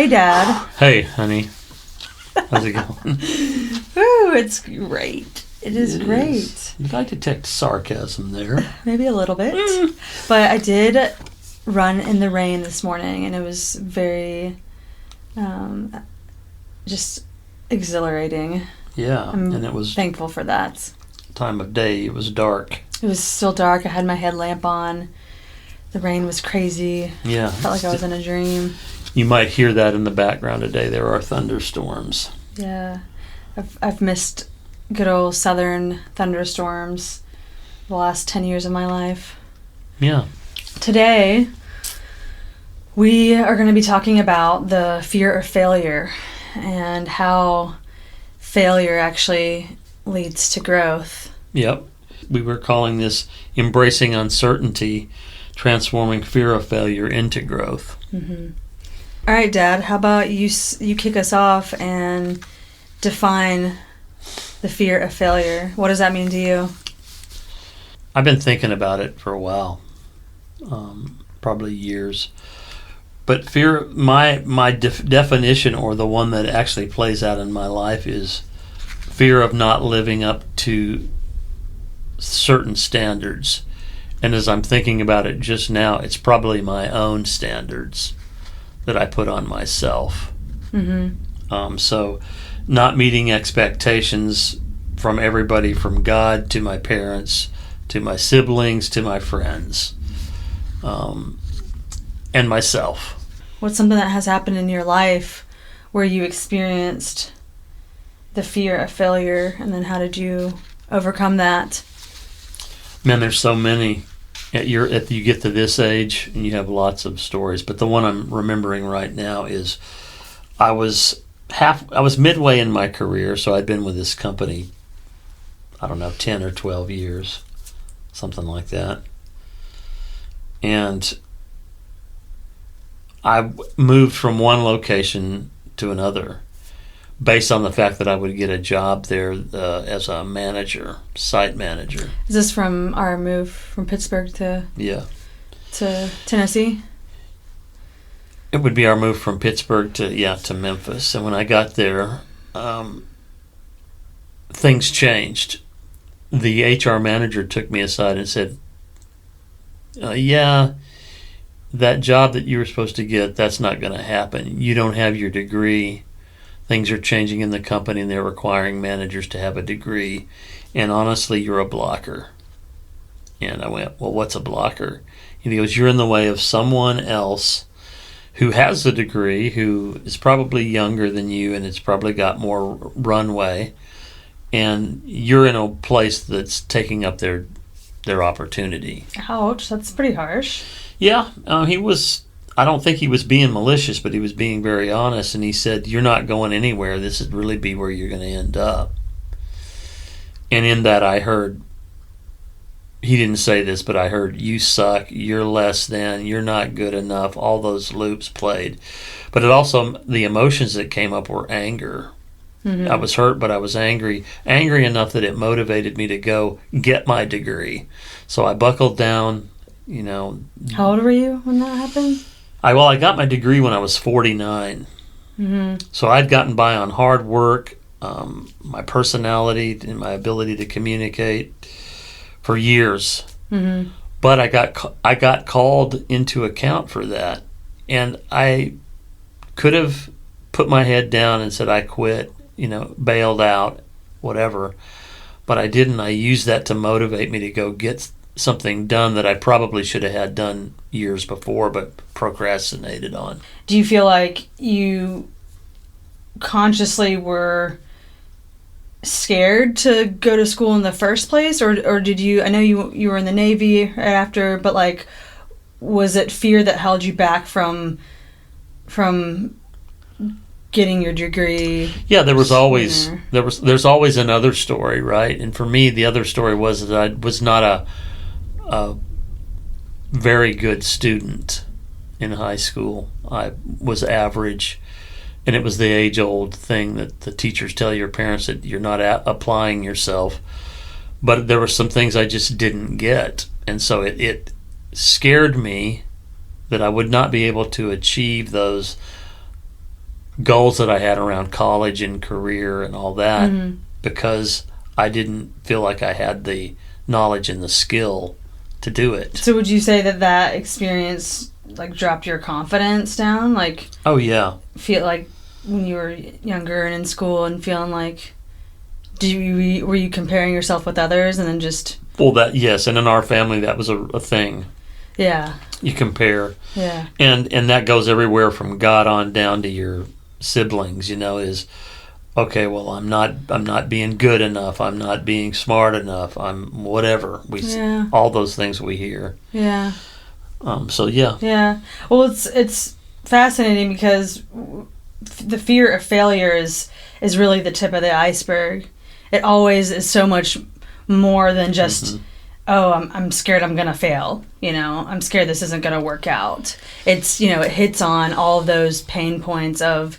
Hey, Dad. Hey, honey. How's it going? Ooh, it's great. It is great. Did I detect sarcasm there? Maybe a little bit. But I did run in the rain this morning, and it was very just exhilarating. Yeah, I'm and it was thankful for that. time of day. It was dark. It was still dark. I had my headlamp on. The rain was crazy. Yeah. Felt like I was in a dream. You might hear that in the background today. There are thunderstorms. Yeah. I've missed good old southern thunderstorms the last 10 years of my life. Yeah. Today, we are going to be talking about the fear of failure and how failure actually leads to growth. Yep. We were calling this embracing uncertainty, transforming fear of failure into growth. Mm-hmm. All right, Dad, how about you kick us off and define the fear of failure? What does that mean to you? I've been thinking about it for a while, probably years. But fear, my definition, or the one that actually plays out in my life, is fear of not living up to certain standards. And as I'm thinking about it just now, it's probably my own standards that I put on myself. Mm-hmm. So not meeting expectations from everybody, from God to my parents, to my siblings, to my friends, and myself. What's something that has happened in your life where you experienced the fear of failure, and then how did you overcome that? Man, there's so many. You get to this age and you have lots of stories, but the one I'm remembering right now is I was midway in my career, so I'd been with this company, I don't know, 10 or 12 years, something like that. And I moved from one location to another based on the fact that I would get a job there as a manager, site manager. Is this from our move from Pittsburgh to Tennessee? It would be our move from Pittsburgh to Memphis. And when I got there, things changed. The HR manager took me aside and said, that job that you were supposed to get, that's not going to happen. You don't have your degree. Things are changing in the company, and they're requiring managers to have a degree. And honestly, you're a blocker. And I went, well, what's a blocker? And he goes, you're in the way of someone else who has the degree, who is probably younger than you, and it's probably got more runway. And you're in a place that's taking up their opportunity. Ouch, that's pretty harsh. Yeah, I don't think he was being malicious, but he was being very honest. And he said, you're not going anywhere. This would really be where you're going to end up. And in that I heard, he didn't say this, but I heard, you suck, you're less than, you're not good enough. All those loops played. But it also, the emotions that came up were anger. Mm-hmm. I was hurt, but I was angry enough that it motivated me to go get my degree. So I buckled down, How old were you when that happened? I got my degree when I was 49. Mm-hmm. So I'd gotten by on hard work, my personality, and my ability to communicate for years. Mm-hmm. But I got called into account for that, and I could have put my head down and said I quit, bailed out, whatever. But I didn't. I used that to motivate me to go get something done that I probably should have had done years before, but procrastinated on. Do you feel like you consciously were scared to go to school in the first place, or did you? I know you were in the Navy right after, but like, was it fear that held you back from getting your degree? Yeah, there's always another story, right? And for me, the other story was that I was not a very good student in high school. I was average, and it was the age-old thing that the teachers tell your parents, that you're not applying yourself. But there were some things I just didn't get, and so it scared me that I would not be able to achieve those goals that I had around college and career and all that because I didn't feel like I had the knowledge and the skill to do it. So would you say that experience like dropped your confidence down? Like, oh yeah, feel like when you were younger and in school and feeling like, were you comparing yourself with others and then just? Well, that yes, and in our family that was a thing. Yeah. You compare. Yeah. And that goes everywhere from God on down to your siblings. Is okay. Well, I'm not being good enough. I'm not being smart enough. I'm whatever all those things we hear. Yeah. So yeah. Yeah. Well, it's fascinating because the fear of failure is really the tip of the iceberg. It always is so much more than just, oh, I'm scared I'm going to fail. I'm scared this isn't going to work out. It's, it hits on all of those pain points of,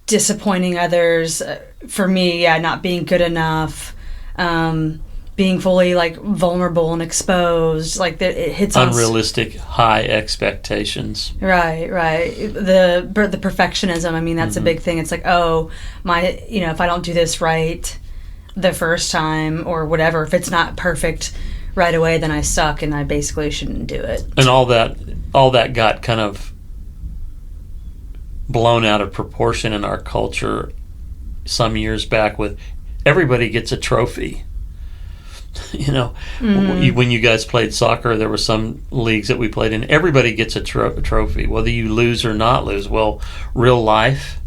disappointing others. For me, not being good enough, being fully like vulnerable and exposed. Like it hits on unrealistic high expectations. Right. The perfectionism. I mean, that's a big thing. It's like, oh, if I don't do this right the first time or whatever, if it's not perfect right away, then I suck and I basically shouldn't do it. And all that got kind of blown out of proportion in our culture some years back with everybody gets a trophy. When you guys played soccer, there were some leagues that we played in. Everybody gets a trophy, whether you lose or not lose. Well, real life,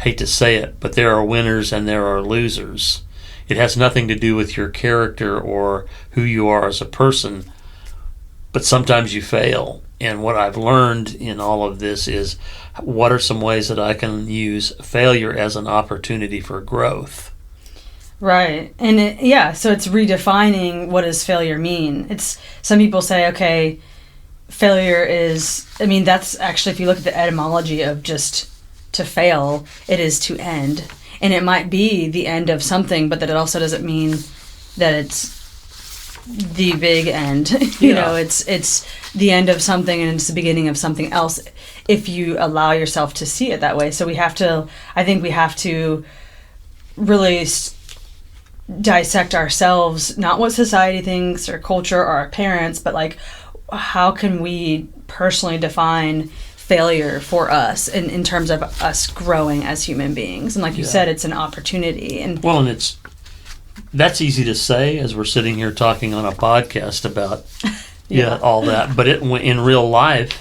hate to say it, but there are winners and there are losers. It has nothing to do with your character or who you are as a person, but sometimes you fail. And what I've learned in all of this is what are some ways that I can use failure as an opportunity for growth. Right. And so it's redefining what does failure mean. It's some people say, okay, failure is, that's actually, if you look at the etymology of just to fail, it is to end. And it might be the end of something, but that it also doesn't mean that it's the big end. It's the end of something and it's the beginning of something else if you allow yourself to see it that way. So I think we have to really dissect ourselves, not what society thinks or culture or our parents, but like how can we personally define failure for us in terms of us growing as human beings. And like you said, it's an opportunity. And that's easy to say as we're sitting here talking on a podcast about all that, but in real life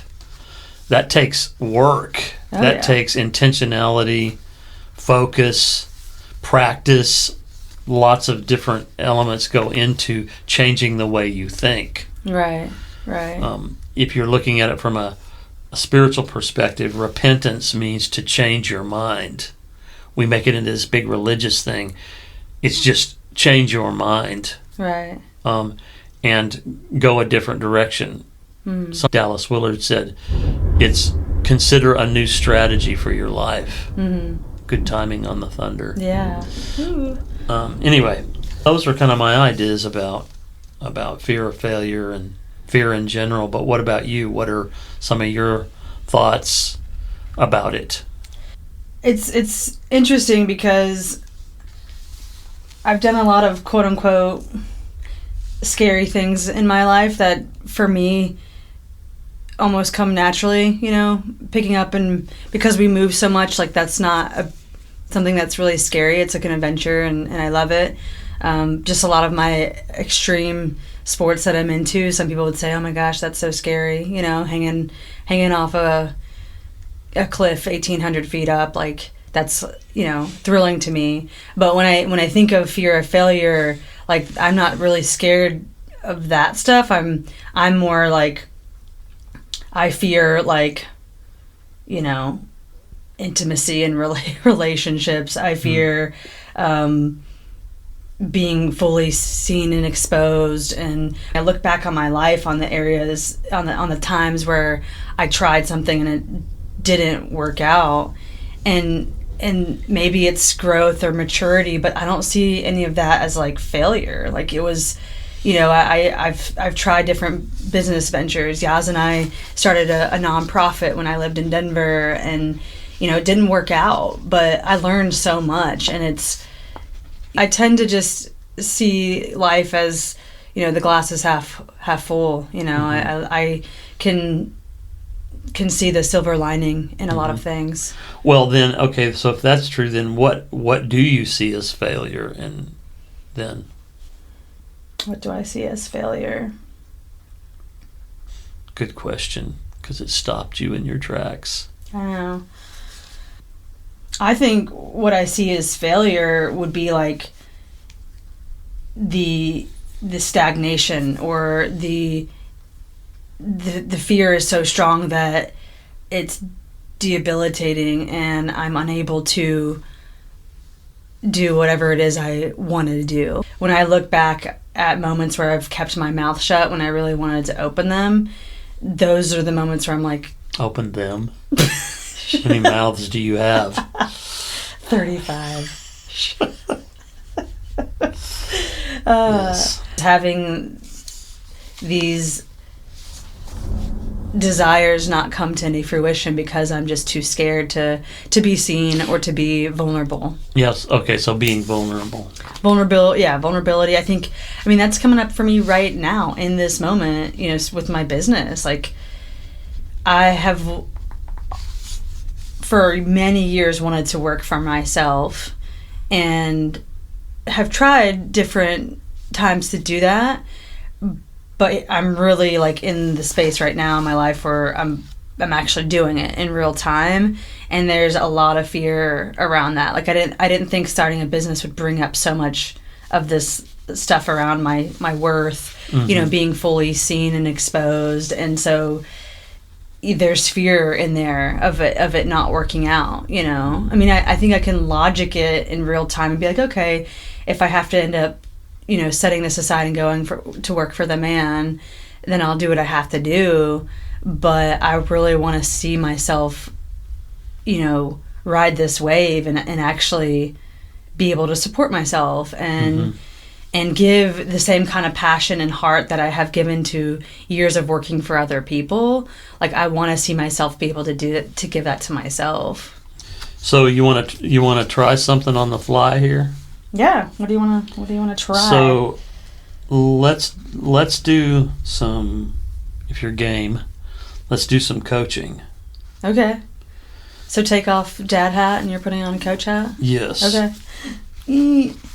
that takes work. Takes intentionality, focus, practice. Lots of different elements go into changing the way you think. Right. If you're looking at it from a spiritual perspective, repentance means to change your mind. We make it into this big religious thing. It's just change your mind. Right. And go a different direction. Dallas Willard said, it's consider a new strategy for your life. Good timing on the thunder. Yeah. Anyway, those are kind of my ideas about fear of failure and fear in general. But what about you? What are some of your thoughts about it? It's interesting because I've done a lot of quote unquote scary things in my life that for me almost come naturally, picking up, and because we move so much, like that's not something that's really scary. It's like an adventure and I love it. Just a lot of my extreme sports that I'm into, some people would say, oh my gosh, that's so scary, hanging off a cliff 1,800 feet up, like that's thrilling to me. But when I think of fear of failure, like I'm not really scared of that stuff. I'm more like I fear like intimacy and relationships. I fear being fully seen and exposed. And I look back on my life, on the areas, on the times where I tried something and it didn't work out, and maybe it's growth or maturity, but I don't see any of that as like failure. Like it was I've tried different business ventures. Yaz and I started a nonprofit when I lived in Denver, and it didn't work out, but I learned so much. And I tend to just see life as, the glass is half full. I can see the silver lining in a lot of things. Well, then, okay, so if that's true, then what do you see as failure? And then what do I see as failure? Good question, because it stopped you in your tracks. I know. I think what I see as failure would be like the stagnation, or the fear is so strong that it's debilitating, and I'm unable to do whatever it is I wanted to do. When I look back at moments where I've kept my mouth shut when I really wanted to open them, those are the moments where I'm like, open them? How many mouths do you have? 35. Yes. Having these desires not come to any fruition because I'm just too scared to be seen or to be vulnerable. Yes. Okay. So being vulnerable. Vulnerability. I mean, that's coming up for me right now in this moment, with my business. Like, I have for many years wanted to work for myself, and have tried different times to do that. But I'm really like in the space right now in my life where I'm actually doing it in real time, and there's a lot of fear around that. Like, I didn't think starting a business would bring up so much of this stuff around my worth, being fully seen and exposed, and so there's fear in there of it not working out. I mean, I think I can logic it in real time and be like, okay, if I have to end up setting this aside and going to work for the man, then I'll do what I have to do. But I really want to see myself, ride this wave and actually be able to support myself and give the same kind of passion and heart that I have given to years of working for other people. Like, I want to see myself be able to do that, to give that to myself. So you want to try something on the fly here? Yeah. What do you want to try? So let's do some, if you're game, let's do some coaching. Okay. So take off dad hat and you're putting on a coach hat? Yes. Okay.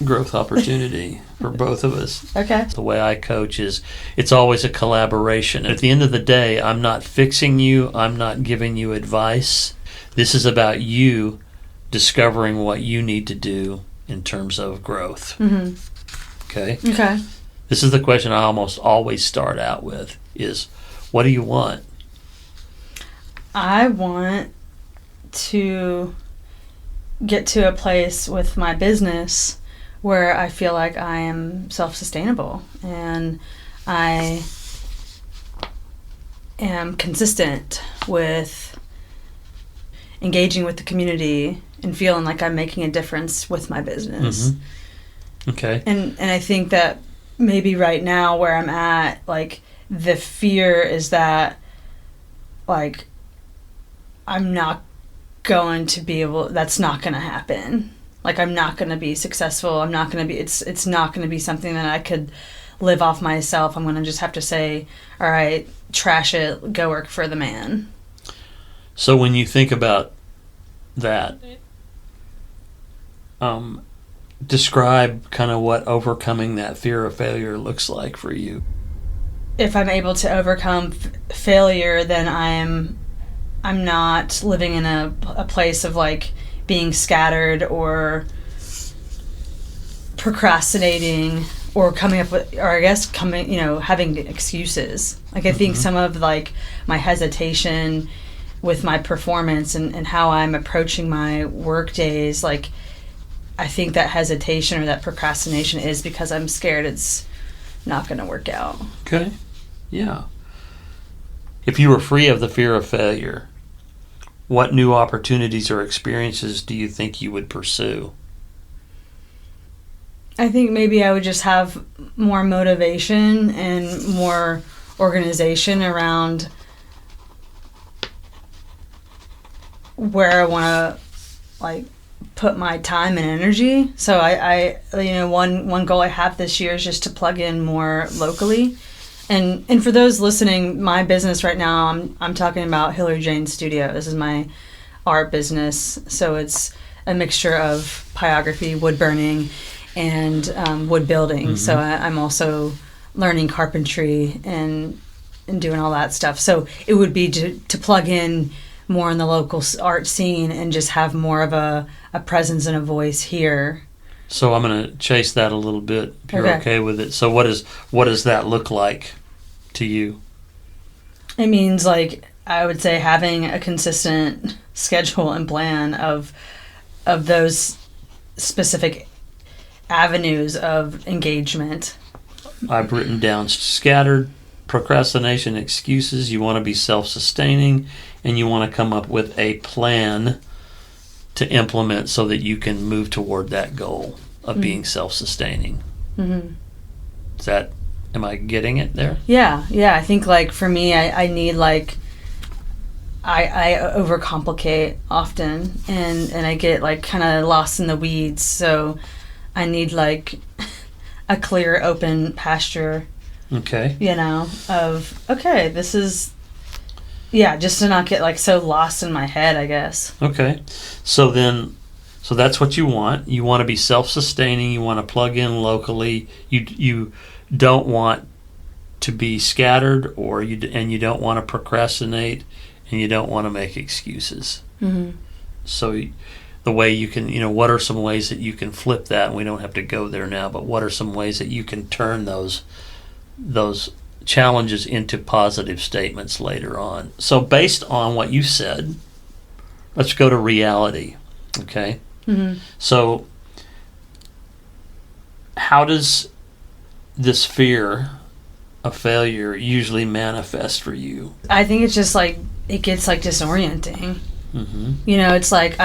Growth opportunity for both of us. Okay. The way I coach is it's always a collaboration. At the end of the day, I'm not fixing you. I'm not giving you advice. This is about you discovering what you need to do in terms of growth. Okay? Okay. This is the question I almost always start out with is, what do you want? I want to get to a place with my business where I feel like I am self-sustainable and I am consistent with engaging with the community and feeling like I'm making a difference with my business. Okay. And I think that maybe right now where I'm at, like, the fear is that, like, I'm not going to be able, that's not going to happen. Like, I'm not going to be successful. I'm not going to be, it's not going to be something that I could live off myself. I'm going to just have to say, all right, trash it, go work for the man. So when you think about that, describe kind of what overcoming that fear of failure looks like for you. If I'm able to overcome failure, then I'm not living in a place of, like, being scattered or procrastinating or coming up with, or I guess having excuses. Like, I think some of, like, my hesitation with my performance and how I'm approaching my work days, like, I think that hesitation or that procrastination is because I'm scared it's not going to work out. Okay. Yeah. If you were free of the fear of failure, what new opportunities or experiences do you think you would pursue? I think maybe I would just have more motivation and more organization around where I want to like put my time and energy. So I one goal I have this year is just to plug in more locally. And for those listening, my business right now, I'm talking about Hilary and Jay Studio. This is my art business. So it's a mixture of pyrography, wood burning, and wood building. So I'm also learning carpentry and doing all that stuff. So it would be to plug in more in the local art scene and just have more of a presence and a voice here. So I'm going to chase that a little bit if you're okay with it. So what does that look like to you? It means, like, I would say having a consistent schedule and plan of those specific avenues of engagement. I've written down scattered, procrastination, excuses. You want to be self-sustaining, and you want to come up with a plan to implement so that you can move toward that goal of being self-sustaining. Am I getting it there? Yeah. I think, like, for me, I need, like, I overcomplicate often, and I get, like, kind of lost in the weeds. So I need, like, a clear, open pasture. Okay. This is, just to not get, like, so lost in my head, I guess. Okay. So that's what you want. You want to be self-sustaining. You want to plug in locally. You don't want to be scattered, and you don't want to procrastinate, and you don't want to make excuses. So the way you can, what are some ways that you can flip that? And we don't have to go there now, but what are some ways that you can turn those challenges into positive statements later on? So based on what you said, let's go to reality. Okay. So how does this fear of failure usually manifest for you? I think it's just like it gets like disorienting. It's like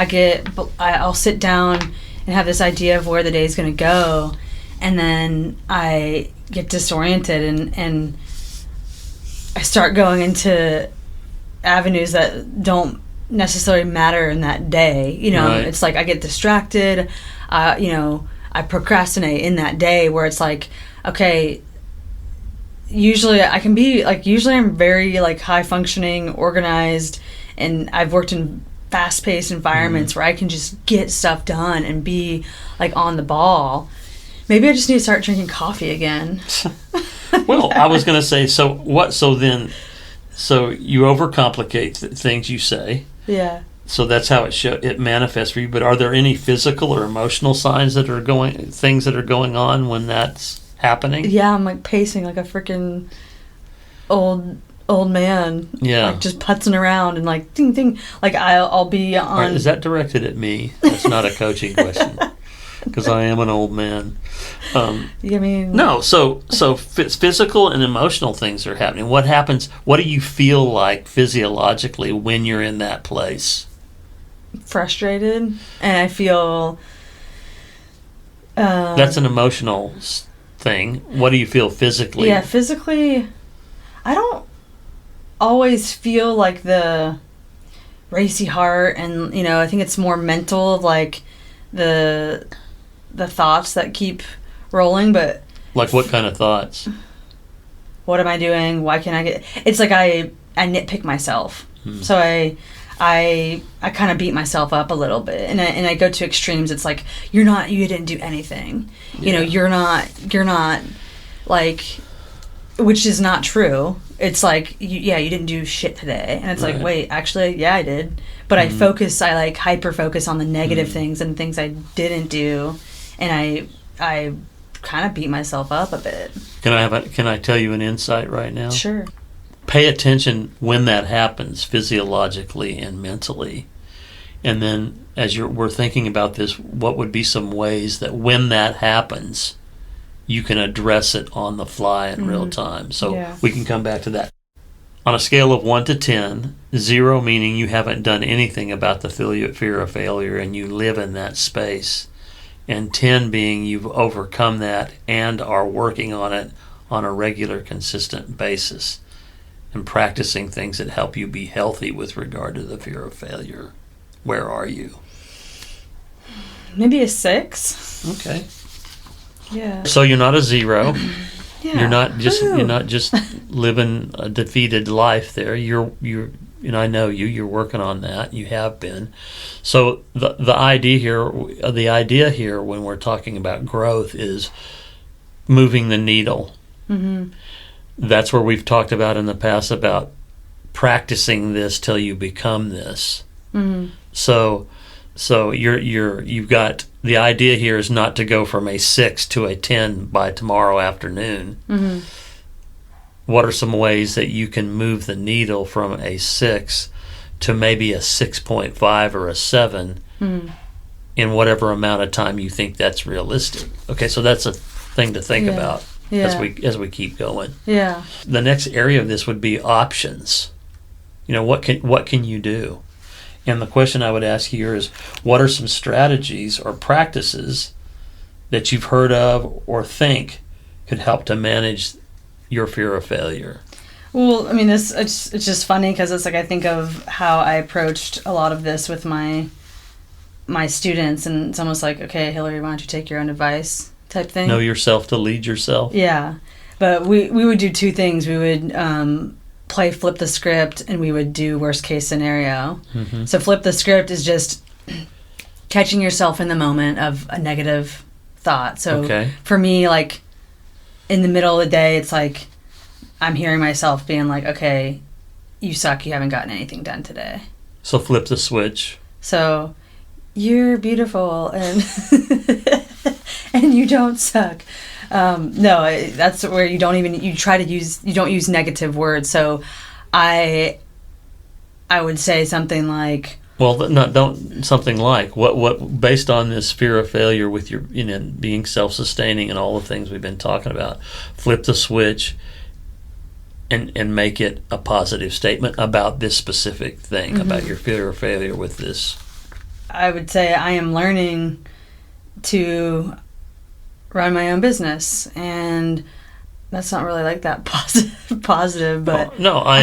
I'll sit down and have this idea of where the day's going to go, and then I get disoriented and I start going into avenues that don't necessarily matter in that day. Right. It's like I get distracted. I procrastinate in that day where it's like, okay, usually I'm very like high functioning, organized, and I've worked in fast paced environments where I can just get stuff done and be like on the ball. Maybe I just need to start drinking coffee again. Well, I was going to say, so you overcomplicate things you say. Yeah. So that's how it manifests for you. But are there any physical or emotional signs things that are going on when that's happening? Yeah, I'm like pacing like a freaking old man. Yeah. Like just putzing around and like ding ding. Like I'll be on. Right, is that directed at me? That's not a coaching question. Because I am an old man. No. So physical and emotional things are happening. What happens? What do you feel like physiologically when you're in that place? Frustrated, and I feel. That's an emotional thing. What do you feel physically? Yeah, physically, I don't always feel like the racy heart, and I think it's more mental, like the thoughts that keep rolling. But like what kind of thoughts? What am I doing? Why can't I get? It's like I nitpick myself, so I kind of beat myself up a little bit, and I go to extremes. It's like you didn't do anything. Yeah. You're not like, which is not true. It's like you didn't do shit today, and it's right. like, wait, actually, yeah, I did. But I like hyper focus on the negative things and things I didn't do, and I kind of beat myself up a bit. Can I tell you an insight right now? Sure. Pay attention when that happens physiologically and mentally. And then as we're thinking about this, what would be some ways that when that happens, you can address it on the fly in real time? So we can come back to that. On a scale of 1 to 10, 0 meaning you haven't done anything about the fear of failure and you live in that space, and 10 being you've overcome that and are working on it on a regular, consistent basis and practicing things that help you be healthy with regard to the fear of failure. Where are you? Maybe a 6. Okay. Yeah. So you're not a 0. Yeah. You're not just living a defeated life there. You're I know you're working on that. You have been. So the idea here when we're talking about growth is moving the needle. Mm-hmm. That's where we've talked about in the past about practicing this till you become this. Mm-hmm. So you've got, the idea here is not to go from a 6 to a 10 by tomorrow afternoon. Mm-hmm. What are some ways that you can move the needle from a 6 to maybe a 6.5 or a 7 in whatever amount of time you think that's realistic? Okay, so that's a thing to think about as we keep going. Yeah. The next area of this would be options. What can you do? And the question I would ask here is, what are some strategies or practices that you've heard of or think could help to manage your fear of failure? Well, I mean, it's just funny because it's like I think of how I approached a lot of this with my students, and it's almost like, okay, Hilary, why don't you take your own advice type thing? Know yourself to lead yourself. Yeah, but we would do 2 things. We would play flip the script, and we would do worst case scenario. Mm-hmm. So flip the script is just catching yourself in the moment of a negative thought. So for me, like in the middle of the day, it's like I'm hearing myself being like, okay, you suck, you haven't gotten anything done today. So flip the switch. So you're beautiful and and you don't suck. No, that's where you don't use negative words. So I would say something like, what based on this fear of failure with your being self-sustaining and all the things we've been talking about, flip the switch and make it a positive statement about this specific thing, about your fear of failure with this. I would say I am learning to run my own business, and that's not really like that positive, but I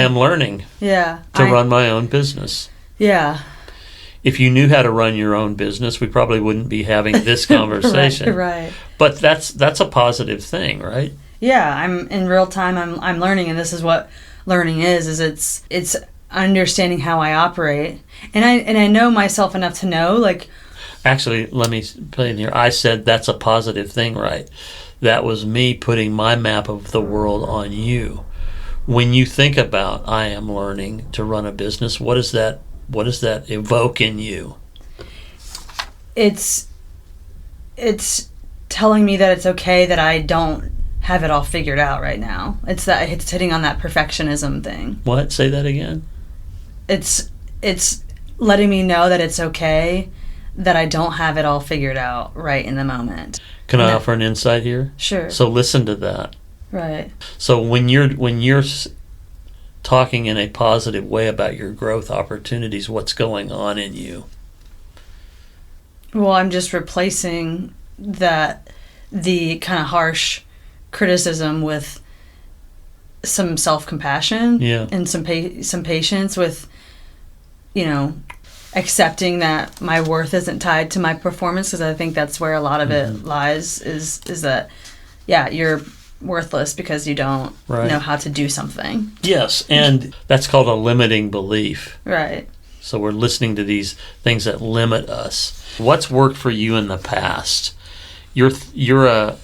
am learning to run my own business. Yeah. If you knew how to run your own business, we probably wouldn't be having this conversation. Right. But that's a positive thing, right? Yeah, I'm in real time. I'm learning, and this is what learning is it's understanding how I operate, and I know myself enough to know, like. Actually, let me put in here. I said that's a positive thing, right? That was me putting my map of the world on you. When you think about I am learning to run a business, what does that evoke in you? It's telling me that it's okay that I don't have it all figured out right now. It's hitting on that perfectionism thing. What? Say that again. It's letting me know that it's okay that I don't have it all figured out right in the moment. Can I offer an insight here? Sure. So listen to that. Right. So when you're talking in a positive way about your growth opportunities, what's going on in you? Well, I'm just replacing the kind of harsh criticism with some self-compassion and some patience with, accepting that my worth isn't tied to my performance, because I think that's where a lot of it lies, is that, you're worthless because you don't know how to do something. Yes, and that's called a limiting belief. Right. So we're listening to these things that limit us. What's worked for you in the past? You're a,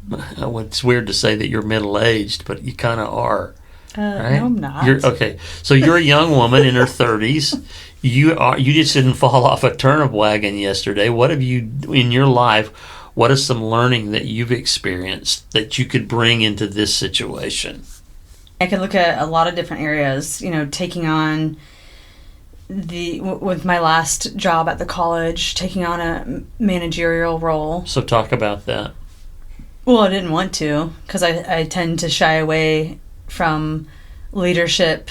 well, it's weird to say that you're middle-aged, but you kind of are. Right? No, I'm not. So you're a young woman in her 30s. You just didn't fall off a turnip wagon yesterday. What have you in your life? What is some learning that you've experienced that you could bring into this situation? I could look at a lot of different areas. Taking on with my last job at the college, taking on a managerial role. So talk about that. Well, I didn't want to, because I tend to shy away from leadership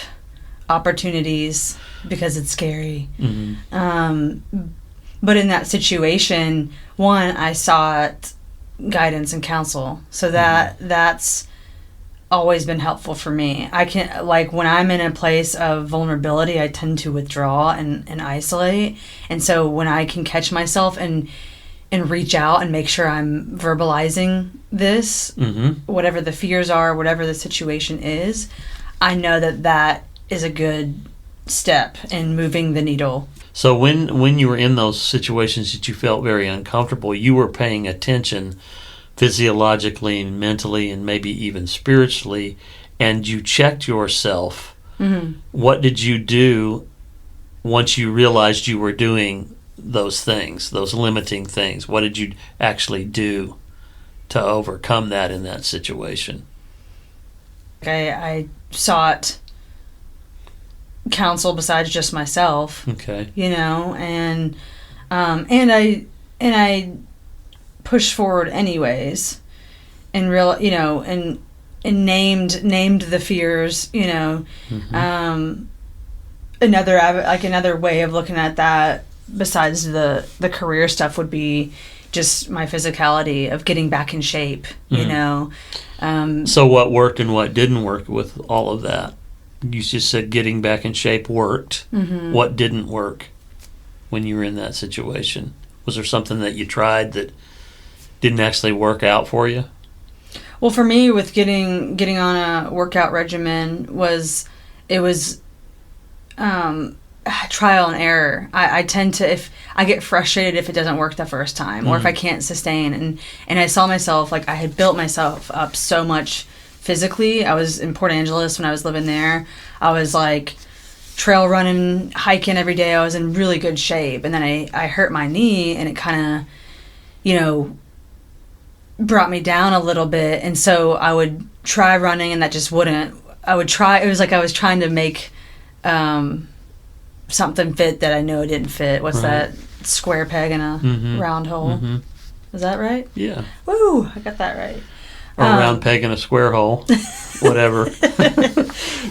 opportunities because it's scary. Mm-hmm. But in that situation, one, I sought guidance and counsel. So that's always been helpful for me. I can, like, when I'm in a place of vulnerability, I tend to withdraw and isolate. And so when I can catch myself and reach out and make sure I'm verbalizing this, whatever the fears are, whatever the situation is, I know that is a good step in moving the needle. So when you were in those situations that you felt very uncomfortable, you were paying attention physiologically and mentally and maybe even spiritually, and you checked yourself. What did you do once you realized you were doing those things, those limiting things? What did you actually do to overcome that in that situation? I sought counsel besides just myself. Okay. And I pushed forward anyways, and named the fears. Another way of looking at that besides the career stuff would be just my physicality of getting back in shape. So what worked and what didn't work with all of that? You just said getting back in shape worked. What didn't work when you were in that situation? Was there something that you tried that didn't actually work out for you? Well, for me, with getting on a workout regimen, it was trial and error. I tend to, if I get frustrated if it doesn't work the first time, or if I can't sustain, and I saw myself, like, I had built myself up so much physically. I was in Port Angeles when I was living there. I was like trail running, hiking every day. I was in really good shape, and then I hurt my knee, and it kind of brought me down a little bit. And so I would try running, and that just wouldn't. I would try. It was like I was trying to make something fit that I know it didn't fit. What's that? Square peg in a round hole. Is that right? Yeah. Woo! I got that right. Or a round peg in a square hole. Whatever.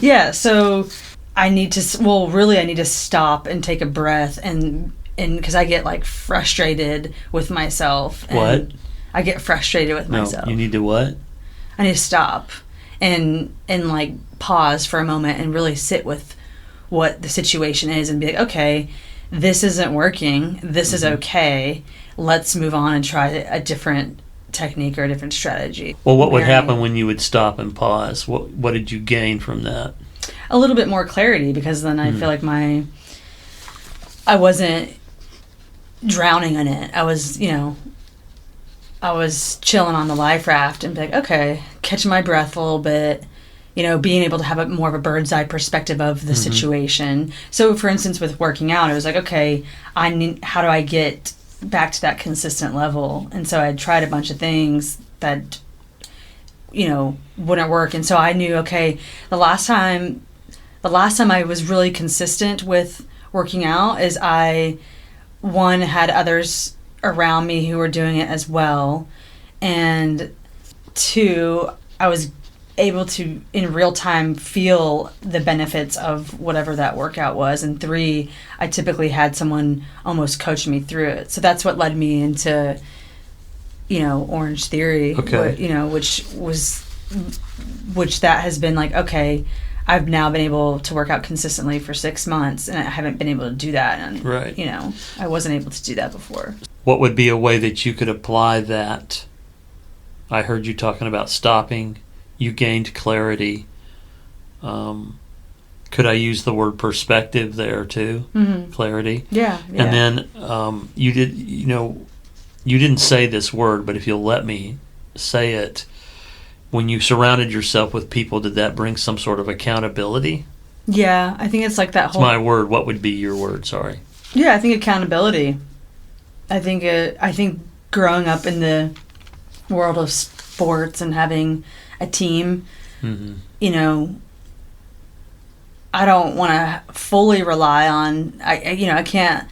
Yeah. So I need to stop and take a breath, and because I get like frustrated with myself. What? I get frustrated with myself. No, you need to what? I need to stop and like pause for a moment and really sit with what the situation is and be like, okay, this isn't working. This is okay. Let's move on and try a different technique or a different strategy. Well, what would happen when you would stop and pause? What did you gain from that? A little bit more clarity, because then I feel like I wasn't drowning in it. I was chilling on the life raft and be like, okay, catching my breath a little bit, being able to have more of a bird's eye perspective of the situation. So, for instance, with working out, it was like, okay, how do I get back to that consistent level? And so I tried a bunch of things that, wouldn't work. And so I knew, okay, the last time I was really consistent with working out is I, one, had others around me who were doing it as well, and two, I was able to in real time feel the benefits of whatever that workout was, and three, I typically had someone almost coach me through it. So that's what led me into Orange Theory. Okay. which that has been like, okay, I've now been able to work out consistently for 6 months, and I haven't been able to do that. And, right. I wasn't able to do that before. What would be a way that you could apply that? I heard you talking about stopping. You gained clarity. Could I use the word perspective there too? Clarity. Yeah. And then you didn't say this word, but if you'll let me say it, when you surrounded yourself with people, did that bring some sort of accountability? Yeah, I think it's like that whole... It's my word. What would be your word? Sorry. Yeah, I think accountability. I think growing up in the world of sports and having a team, I don't want to fully rely on... I can't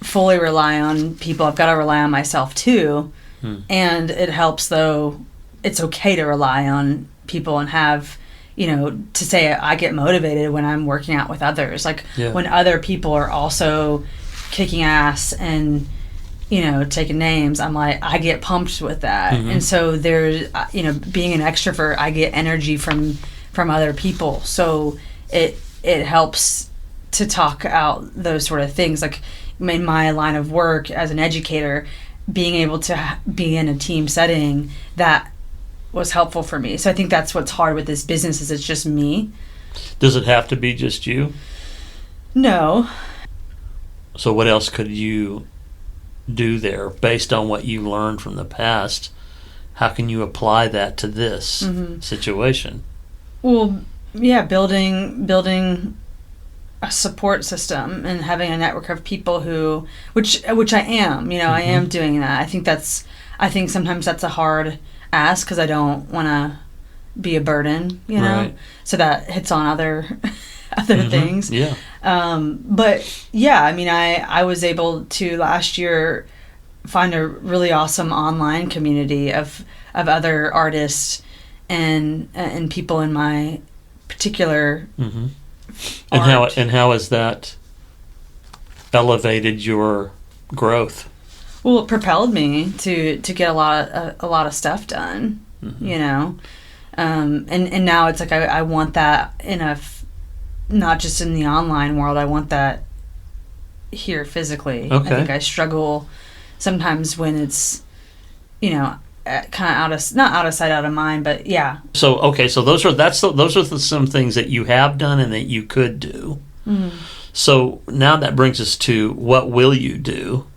fully rely on people. I've got to rely on myself too. And it helps, though. It's okay to rely on people and have, to say I get motivated when I'm working out with others. Like when other people are also kicking ass and, taking names, I'm like, I get pumped with that. Mm-hmm. And so there's, being an extrovert, I get energy from other people. So it helps to talk out those sort of things. Like in my line of work as an educator, being able to be in a team setting, that was helpful for me. So I think that's what's hard with this business, is it's just me. Does it have to be just you? No. So what else could you do there based on what you learned from the past? How can you apply that to this situation? Well, yeah, building a support system and having a network of people which I am, I am doing that. I think sometimes that's a hard ask because I don't want to be a burden, Right. So that hits on other things. Yeah. But yeah, I mean, I was able to last year find a really awesome online community of other artists and people in my particular art. And how has that elevated your growth? Well, it propelled me to get a lot of stuff done, and now it's like I want that not just in the online world. I want that here physically. Okay. I think I struggle sometimes when it's, kind of not out of sight, out of mind, but yeah. So those are some things that you have done and that you could do. Mm-hmm. So now that brings us to, what will you do?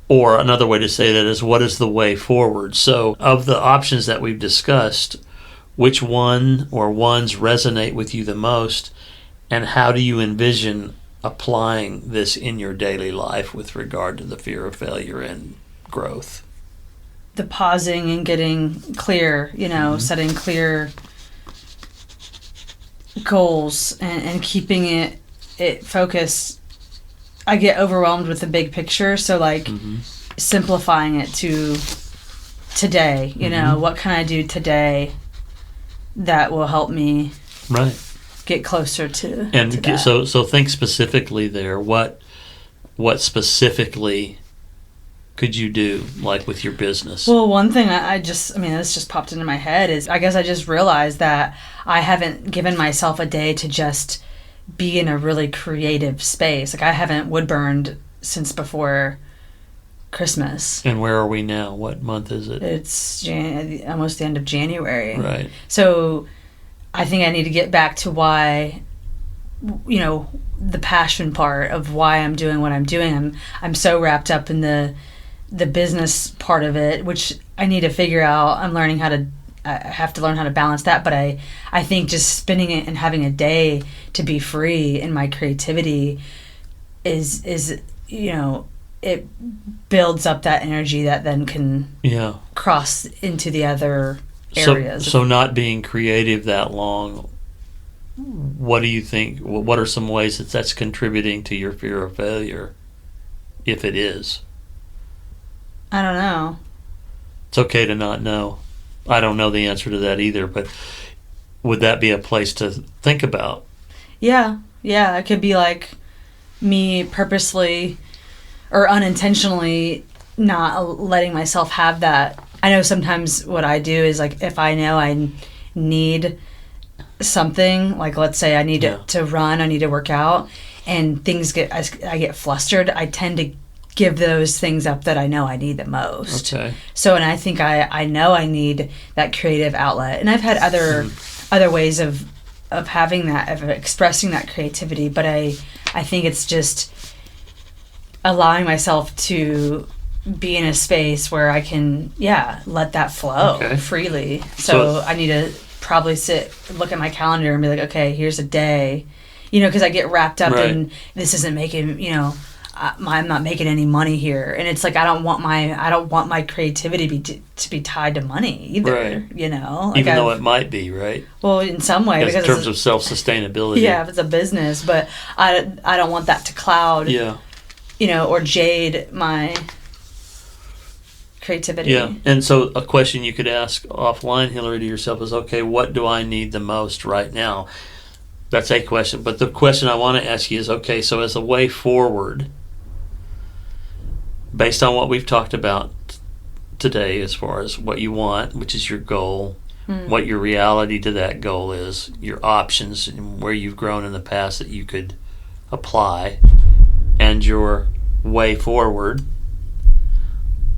Or another way to say that is, what is the way forward? So of the options that we've discussed, which one or ones resonate with you the most, and how do you envision applying this in your daily life with regard to the fear of failure and growth? The pausing and getting clear, setting clear goals and keeping it focused. I get overwhelmed with the big picture, so simplifying it to today, what can I do today that will help me get closer to that. So think specifically there. What specifically could you do, like with your business? Well, one thing this just popped into my head is, I guess I just realized that I haven't given myself a day to just be in a really creative space. Like, I haven't wood burned since before Christmas. And where are we now? What month is it? It's almost the end of January. Right. So I think I need to get back to why, the passion part of why I'm doing what I'm doing. I'm so wrapped up in the business part of it, which I need to figure out. I have to learn how to balance that, but I think just spending it and having a day to be free in my creativity is it builds up that energy that then can cross into the other areas. So not being creative that long, what do you think? What are some ways that's contributing to your fear of failure, if it is? I don't know. It's okay to not know. I don't know the answer to that either, but would that be a place to think about? Yeah. It could be like me purposely or unintentionally not letting myself have that. I know sometimes what I do is, like, if I know I need something, like let's say I need to run, I need to work out, and I get flustered, I tend to give those things up that I know I need the most. Okay. So, and I think I know I need that creative outlet, and I've had other ways of having that, of expressing that creativity, but I think it's just allowing myself to be in a space where I can let that flow freely. So I need to probably look at my calendar and be like, okay, here's a day, because I get wrapped up in, this isn't making, I'm not making any money here, and it's like I don't want my creativity to be tied to money either. Right. Like, even though it might be, right? Well, in some way, because in terms of self-sustainability. Yeah, if it's a business, but I don't want that to cloud. Yeah. Or jade my creativity. Yeah, and so a question you could ask offline, Hilary, to yourself is, okay, what do I need the most right now? That's a question, but the question I want to ask you is, okay, so as a way forward, based on what we've talked about today, as far as what you want, which is your goal, what your reality to that goal is, your options, and where you've grown in the past that you could apply, and your way forward,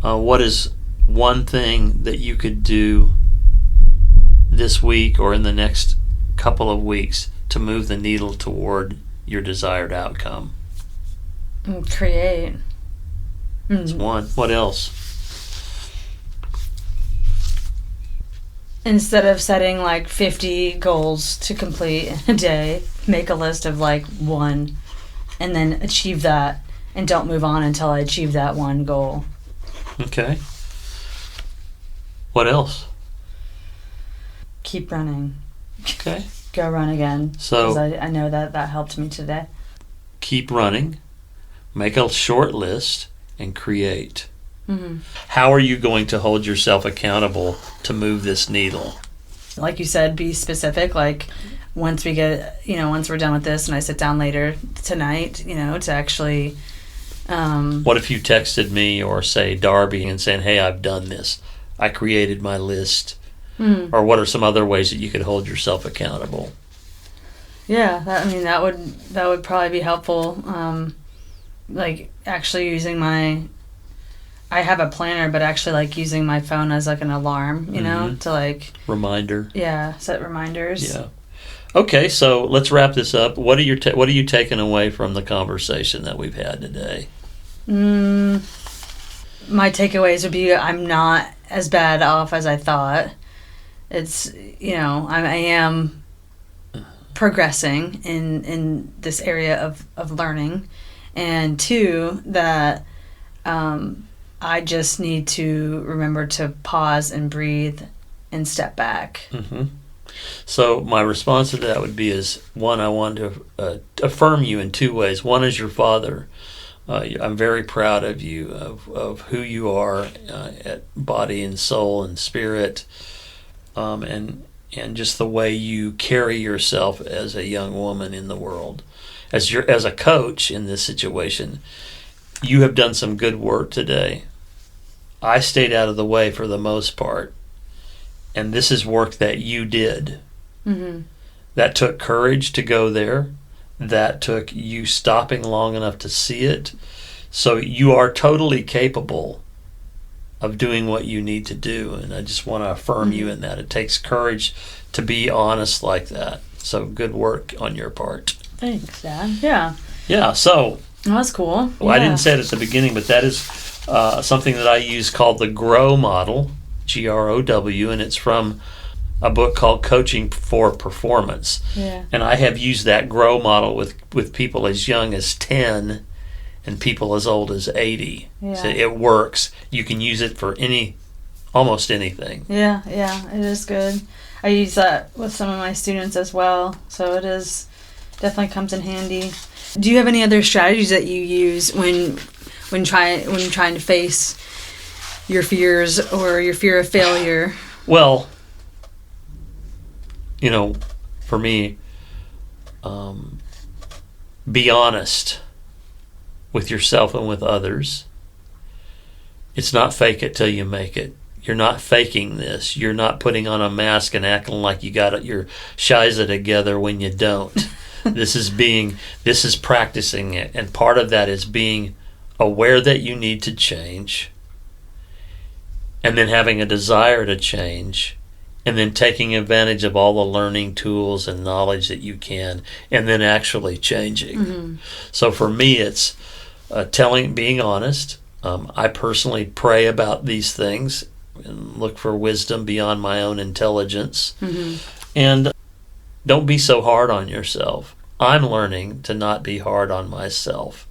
what is one thing that you could do this week or in the next couple of weeks to move the needle toward your desired outcome? Create. That's one. What else? Instead of setting like 50 goals to complete in a day, make a list of like one and then achieve that, and don't move on until I achieve that one goal. Okay. What Keep running. Okay. Go run again. So 'cause I know that helped me today. keep running, make a short list, and create. Mm-hmm. How are you going to hold yourself accountable to move this needle? Like you said, be specific. Like once we're done with this and I sit down later tonight, to actually... What if you texted me or say Darby and saying, hey, I've done this. I created my list. Or what are some other ways that you could hold yourself accountable? Yeah, that would probably be helpful. Like actually using I have a planner, but actually like using my phone as like an alarm, to like... Reminder. Yeah, set reminders. Yeah. Okay, so let's wrap this up. What are you taking away from the conversation that we've had today? My takeaways would be I'm not as bad off as I thought. It's, I am progressing in this area of learning. And two, that I just need to remember to pause and breathe and step back. Mm-hmm. So my response to that would be one, I want to affirm you in two ways. One, as your father, I'm very proud of you, of who you are at body and soul and spirit, and just the way you carry yourself as a young woman in the world. As a coach in this situation, you have done some good work today. I stayed out of the way for the most part. And this is work that you did. Mm-hmm. That took courage to go there. That took you stopping long enough to see it. So you are totally capable of doing what you need to do. And I just want to affirm you in that. It takes courage to be honest like that. So good work on your part. Thanks, Dad. Yeah. Yeah, so... That's cool. Well, I didn't say it at the beginning, but that is something that I use called the GROW model. GROW, and it's from a book called Coaching for Performance. Yeah. And I have used that GROW model with people as young as 10 and people as old as 80. Yeah. So it works. You can use it for almost anything. Yeah, it is good. I use that with some of my students as well, so it is definitely comes in handy. Do you have any other strategies that you use when trying to face your fears or your fear of failure? Well, for me, be honest with yourself and with others. It's not fake it till you make it. You're not faking this. You're not putting on a mask and acting like you got your shiza together when you don't. This is practicing it. And part of that is being aware that you need to change, and then having a desire to change, and then taking advantage of all the learning tools and knowledge that you can, and then actually changing. Mm-hmm. So for me, it's being honest. I personally pray about these things and look for wisdom beyond my own intelligence. Mm-hmm. And don't be so hard on yourself. I'm learning to not be hard on myself.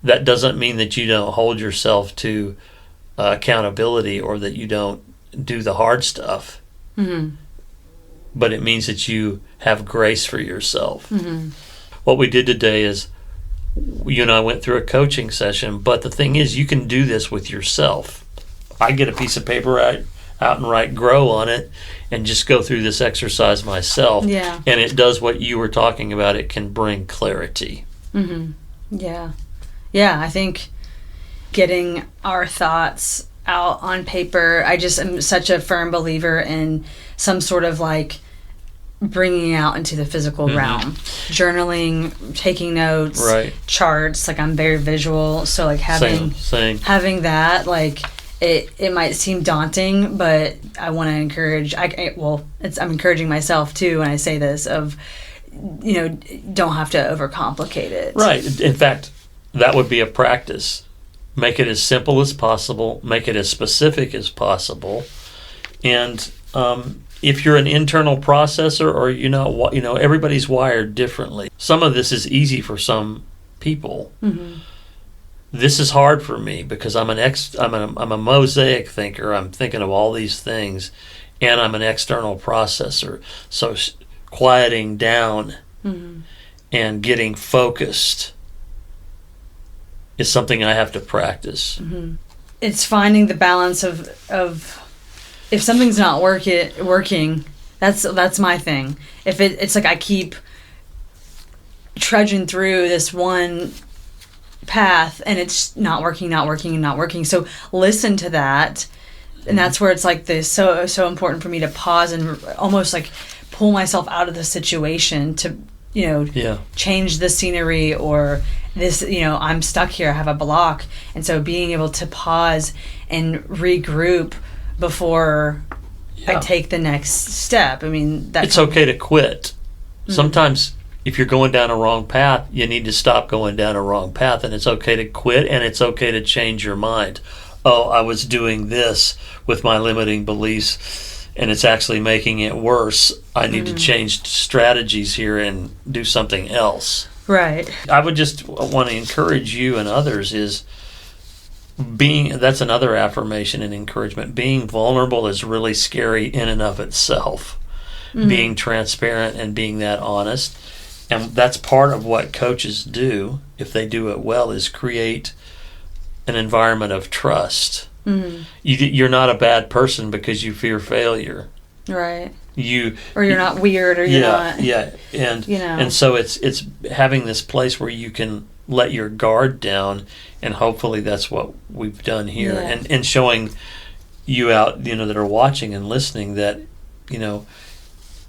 That doesn't mean that you don't hold yourself to accountability or that you don't do the hard stuff. Mm-hmm. But it means that you have grace for yourself. Mm-hmm. What we did today is you and I went through a coaching session, but the thing is you can do this with yourself. I get a piece of paper out and write GROW on it and just go through this exercise myself. Yeah. And it does what you were talking about. It can bring clarity. Mm-hmm. Yeah. Yeah, I think getting our thoughts out on paper. I just am such a firm believer in some sort of like bringing out into the physical realm, journaling, taking notes, charts. Like I'm very visual, so like having that, like it might seem daunting, but I want to encourage. I'm encouraging myself too when I say this. Of don't have to overcomplicate it. Right. In fact, that would be a practice. Make it as simple as possible. Make it as specific as possible. And if you're an internal processor, or everybody's wired differently. Some of this is easy for some people. Mm-hmm. This is hard for me because I'm a mosaic thinker. I'm thinking of all these things, and I'm an external processor. So quieting down and getting focused is something I have to practice. Mm-hmm. It's finding the balance of if something's not working, that's my thing. If it's like I keep trudging through this one path and it's not working. So listen to that, and that's where it's like this so important for me to pause and almost like pull myself out of the situation to change the scenery, or this I'm stuck here, I have a block, and so being able to pause and regroup before I take the next step. I mean, it's okay to quit. Sometimes if you're going down a wrong path, you need to stop going down a wrong path, and it's okay to quit, and it's okay to change your mind. Oh, I was doing this with my limiting beliefs, and it's actually making it worse. I need to change strategies here and do something else. Right. I would just want to encourage you and others is that's another affirmation and encouragement. Being vulnerable is really scary in and of itself. Being transparent and being that honest. And that's part of what coaches do, if they do it well, is create an environment of trust. You're not a bad person because you fear failure. Right. You're not weird, or you're not. Yeah. And so it's having this place where you can let your guard down, and hopefully that's what we've done here. Yeah. And showing you out, that are watching and listening, that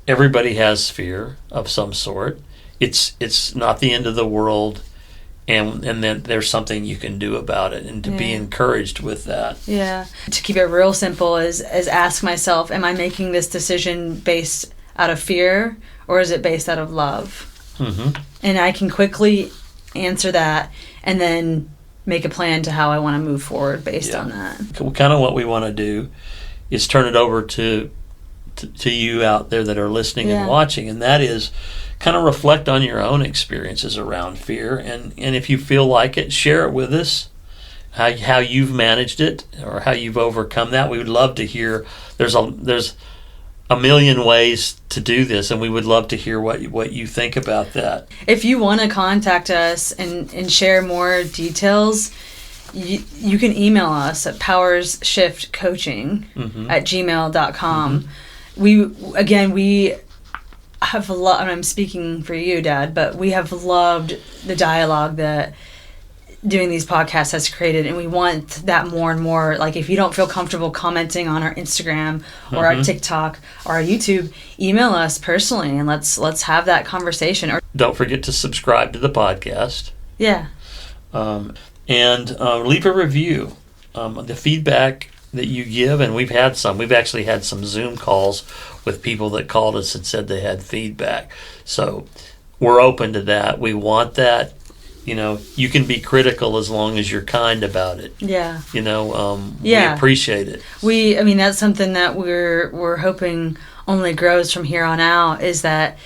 everybody has fear of some sort. It's not the end of the world, and then there's something you can do about it, and to be encouraged with that. Yeah. To keep it real simple is ask myself, am I making this decision based out of fear, or is it based out of love? Mm-hmm. And I can quickly answer that and then make a plan to how I want to move forward based on that. Kind of what we want to do is turn it over to you out there that are listening and watching, and that is kind of reflect on your own experiences around fear, and if you feel like it, share it with us, how you've managed it or how you've overcome that. We would love to hear. There's a million ways to do this, and we would love to hear what you think about that. If you want to contact us and share more details, you can email us at PowersShiftCoaching@gmail.com. We have loved, and I'm speaking for you, Dad, but we have loved the dialogue that doing these podcasts has created, and we want that more and more. Like, if you don't feel comfortable commenting on our Instagram or our TikTok or our YouTube, email us personally, and let's have that conversation. Or don't forget to subscribe to the podcast. Yeah. And leave a review. The feedback that you give, and we've actually had some Zoom calls with people that called us and said they had feedback. So we're open to that. We want that. You can be critical as long as you're kind about it. Yeah. We appreciate it. That's something that we're hoping only grows from here on out, is that,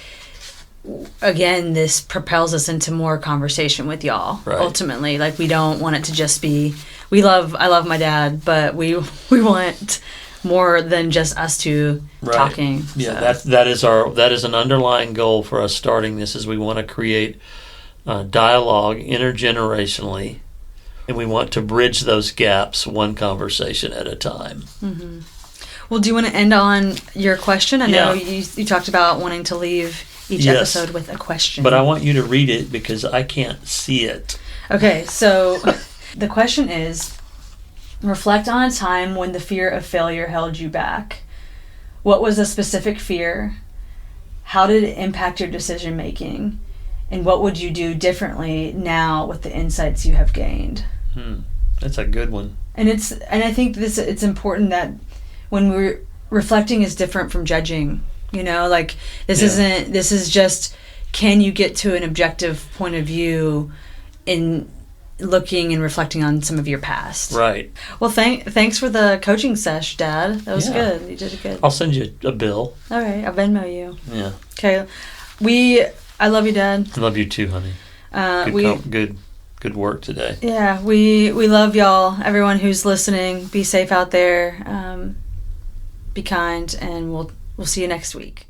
again, this propels us into more conversation with y'all. Right. Ultimately, like, we don't want it to just be, I love my dad, but we want more than just us two talking. Yeah, so. that is an underlying goal for us starting this, is we want to create dialogue intergenerationally, and we want to bridge those gaps one conversation at a time. Mm-hmm. Well, do you want to end on your question? I know you talked about wanting to leave each episode with a question. But I want you to read it because I can't see it. Okay, so The question is, reflect on a time when the fear of failure held you back. What was a specific fear? How did it impact your decision making? And what would you do differently now with the insights you have gained? That's a good one. And I think it's important that when we're reflecting is different from judging. Like this is just, can you get to an objective point of view in looking and reflecting on some of your past? Right. Well, thanks for the coaching sesh, Dad. That was good. You did it good. I'll send you a bill. All right, I'll Venmo you. Yeah. Okay. I love you, Dad. I love you too, honey. Good work today. Yeah, we love y'all. Everyone who's listening, be safe out there. Be kind, and we'll see you next week.